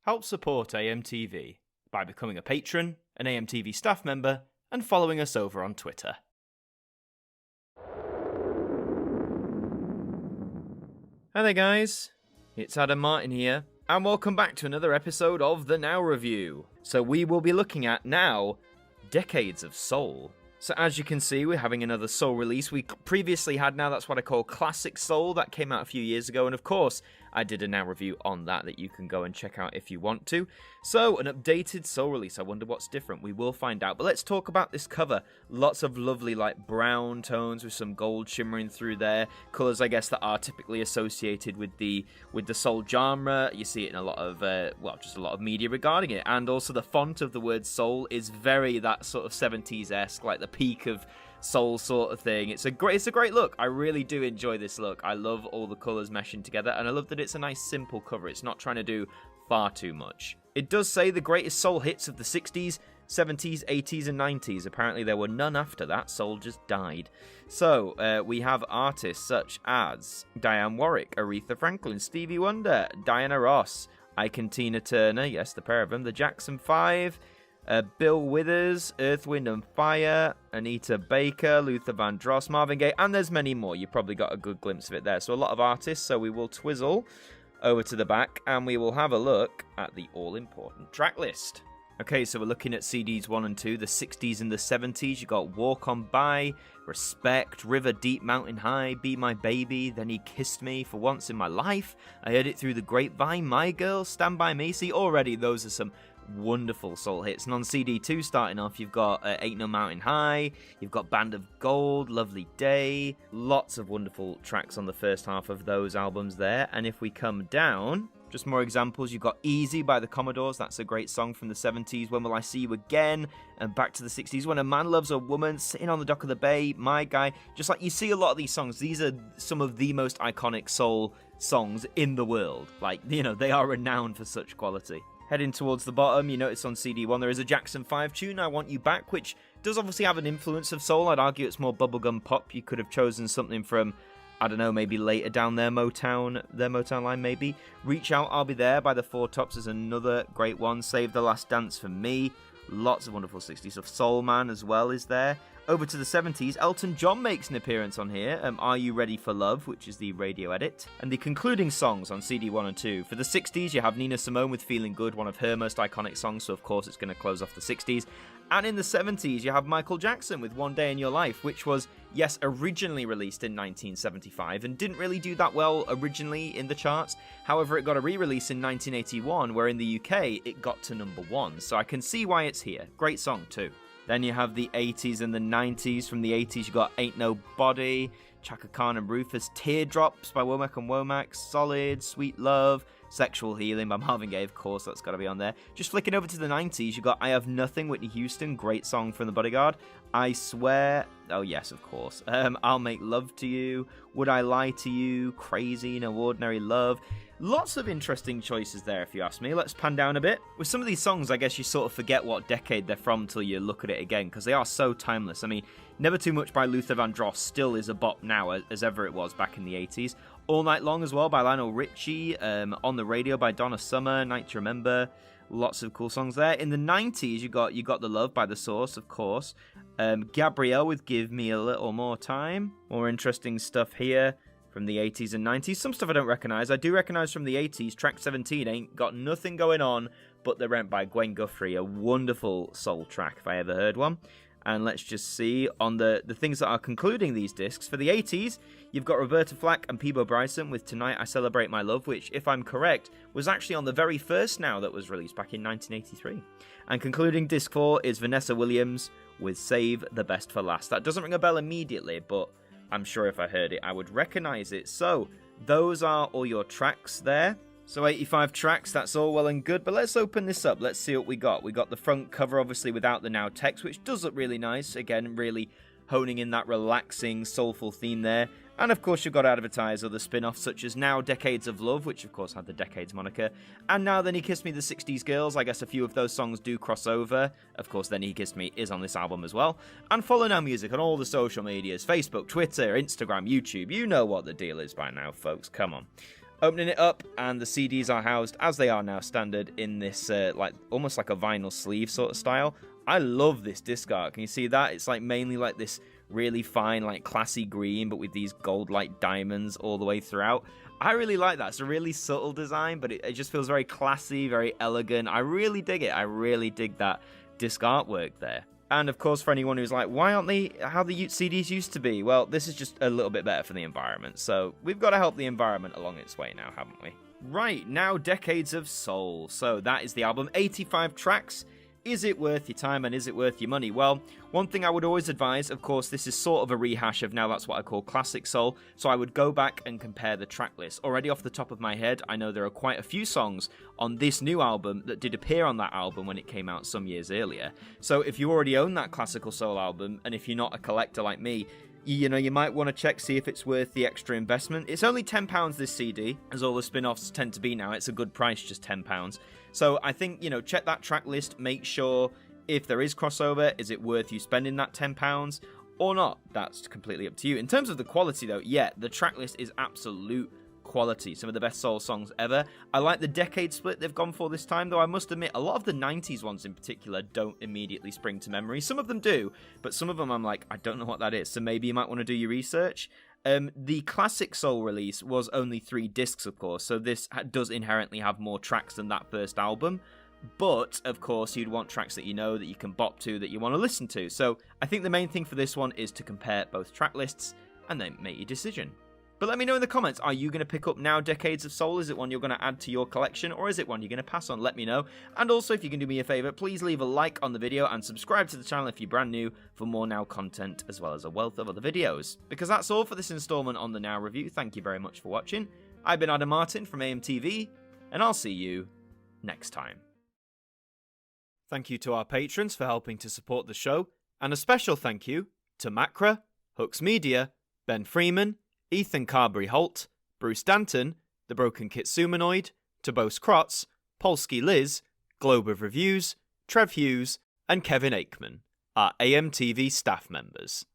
Help support AMTV by becoming a patron, an AMTV staff member, and following us over on Twitter. Hi there guys, it's Adam Martin here, and welcome back to another episode of the Now Review. So we will be looking at, now, Decades of Soul. So as you can see, we're having another Soul release. We previously had Now That's What I Call Classic Soul, that came out a few years ago, and of course, I did a Now review on that you can go and check out if you want to. So, an updated Soul release, I wonder what's different, we will find out. But let's talk about this cover. Lots of lovely, brown tones with some gold shimmering through there. Colours, I guess, that are typically associated with the Soul genre. You see it in a lot of, just a lot of media regarding it. And also the font of the word Soul is very that sort of 70s-esque, like the peak of Soul sort of thing. It's a great look. I really do enjoy this look. I love all the colours meshing together, and I love that it's a nice simple cover. It's not trying to do far too much. It does say the greatest Soul hits of the 60s, 70s, 80s and 90s. Apparently there were none after that. Soul just died. So we have artists such as Diane Warwick, Aretha Franklin, Stevie Wonder, Diana Ross, Ike and Tina Turner, yes, the pair of them, the Jackson 5, Bill Withers, Earth, Wind and Fire, Anita Baker, Luther Vandross, Marvin Gaye, and there's many more. You probably got a good glimpse of it there. So a lot of artists, so we will twizzle over to the back and we will have a look at the all-important track list. Okay, so we're looking at CDs 1 and 2, the 60s and the 70s. You got Walk On By, Respect, River Deep, Mountain High, Be My Baby, Then He Kissed Me, For Once in My Life, I Heard It Through the Grapevine, My Girl, Stand By Me. See, already those are some wonderful Soul hits. And on CD 2 starting off, you've got Ain't No Mountain High, you've got Band of Gold, Lovely Day, lots of wonderful tracks on the first half of those albums there. And if we come down, just more examples, you've got Easy by the Commodores, that's a great song from the 70s, When Will I See You Again, and back to the 60s, When a Man Loves a Woman, Sitting on the Dock of the Bay, My Guy. Just like you see a lot of these songs, these are some of the most iconic Soul songs in the world. Like, you know, they are renowned for such quality. Heading towards the bottom, you notice on CD 1 there is a Jackson 5 tune, I Want You Back, which does obviously have an influence of Soul. I'd argue it's more bubblegum pop. You could have chosen something from, I don't know, maybe later down their Motown line, maybe. Reach Out, I'll Be There by the Four Tops is another great one. Save the Last Dance for Me. Lots of wonderful 60s stuff. Soul Man as well is there. Over to the 70s, Elton John makes an appearance on here. Are You Ready for Love, which is the radio edit. And the concluding songs on CD 1 and 2. For the 60s, you have Nina Simone with Feeling Good, one of her most iconic songs, so of course it's going to close off the 60s. And in the 70s, you have Michael Jackson with One Day in Your Life, which was, yes, originally released in 1975 and didn't really do that well originally in the charts. However, it got a re-release in 1981, where in the UK, it got to number 1. So I can see why it's here. Great song, too. Then you have the 80s and the 90s. From the 80s, you got Ain't Nobody, Chaka Khan and Rufus, Teardrops by Womack and Womack, Solid, Sweet Love, Sexual Healing by Marvin Gaye, of course, that's got to be on there. Just flicking over to the 90s, you got I Have Nothing, Whitney Houston, great song from The Bodyguard. I Swear, oh yes, of course. I'll Make Love to You, Would I Lie to You, Crazy, No Ordinary Love. Lots of interesting choices there, if you ask me. Let's pan down a bit. With some of these songs, I guess you sort of forget what decade they're from till you look at it again, because they are so timeless. I mean, Never Too Much by Luther Vandross still is a bop now, as ever it was back in the 80s. All Night Long as well by Lionel Richie. On the Radio by Donna Summer, Night to Remember. Lots of cool songs there. In the 90s, you got The Love by The Source, of course. Gabrielle with Give Me a Little More Time. More interesting stuff here from the 80s and 90s. Some stuff I don't recognise. I do recognise from the 80s, track 17, Ain't Got Nothing Going On But the Rent by Gwen Guthrie. A wonderful soul track, if I ever heard one. And let's just see on the things that are concluding these discs. For the 80s, you've got Roberta Flack and Peebo Bryson with Tonight I Celebrate My Love, which, if I'm correct, was actually on the very first Now that was released back in 1983. And concluding disc 4 is Vanessa Williams with Save the Best for Last. That doesn't ring a bell immediately, but I'm sure if I heard it, I would recognise it. So, those are all your tracks there. So 85 tracks, that's all well and good, but let's open this up. Let's see what we got. We got the front cover, obviously, without the Now text, which does look really nice. Again, really honing in that relaxing, soulful theme there. And of course, you've got to advertise other spin-offs, such as Now Decades of Love, which of course had the Decades moniker. And Now Then He Kissed Me, the 60s Girls. I guess a few of those songs do cross over. Of course, Then He Kissed Me is on this album as well. And follow Now Music on all the social medias. Facebook, Twitter, Instagram, YouTube. You know what the deal is by now, folks. Come on. Opening it up, and the CDs are housed, as they are now standard, in this, like almost like a vinyl sleeve sort of style. I love this disc art. Can you see that? It's like mainly like this really fine, like classy green, but with these gold-like diamonds all the way throughout. I really like that. It's a really subtle design, but it just feels very classy, very elegant. I really dig it. I really dig that disc artwork there. And of course, for anyone who's like, why aren't they how the CDs used to be? Well, this is just a little bit better for the environment. So we've got to help the environment along its way now, haven't we? Right, now Decades of Soul. So that is the album, 85 tracks. Is it worth your time and is it worth your money? Well, one thing I would always advise, of course, this is sort of a rehash of now that's what I call classic soul, so I would go back and compare the track list. Already off the top of my head, I know there are quite a few songs on this new album that did appear on that album when it came out some years earlier. So if you already own that classical soul album, and if you're not a collector like me, you know, you might want to check, see if it's worth the extra investment. It's only £10 this CD, as all the spin-offs tend to be now. It's a good price, just £10. So I think, you know, check that track list, make sure if there is crossover, is it worth you spending that £10 or not? That's completely up to you. In terms of the quality though, yeah, the track list is absolute quality. Some of the best soul songs ever. I like the decade split they've gone for this time, though I must admit, a lot of the 90s ones in particular don't immediately spring to memory. Some of them do, but some of them I'm like, I don't know what that is, so maybe you might want to do your research. The classic soul release was only 3 discs, of course, so this does inherently have more tracks than that first album. But, of course, you'd want tracks that you know, that you can bop to, that you want to listen to. So I think the main thing for this one is to compare both track lists and then make your decision. But let me know in the comments, are you going to pick up Now Decades of Soul? Is it one you're going to add to your collection, or is it one you're going to pass on? Let me know. And also, if you can do me a favour, please leave a like on the video and subscribe to the channel if you're brand new for more Now content, as well as a wealth of other videos. Because that's all for this instalment on the Now review. Thank you very much for watching. I've been Adam Martin from AMTV, and I'll see you next time. Thank you to our patrons for helping to support the show, and a special thank you to Macra, Hooks Media, Ben Freeman, Ethan Carberry-Holt, Bruce Danton, The Broken Kitsumanoid, Tobos Krotz, Polsky Liz, Globe of Reviews, Trev Hughes, and Kevin Aikman, our AMTV staff members.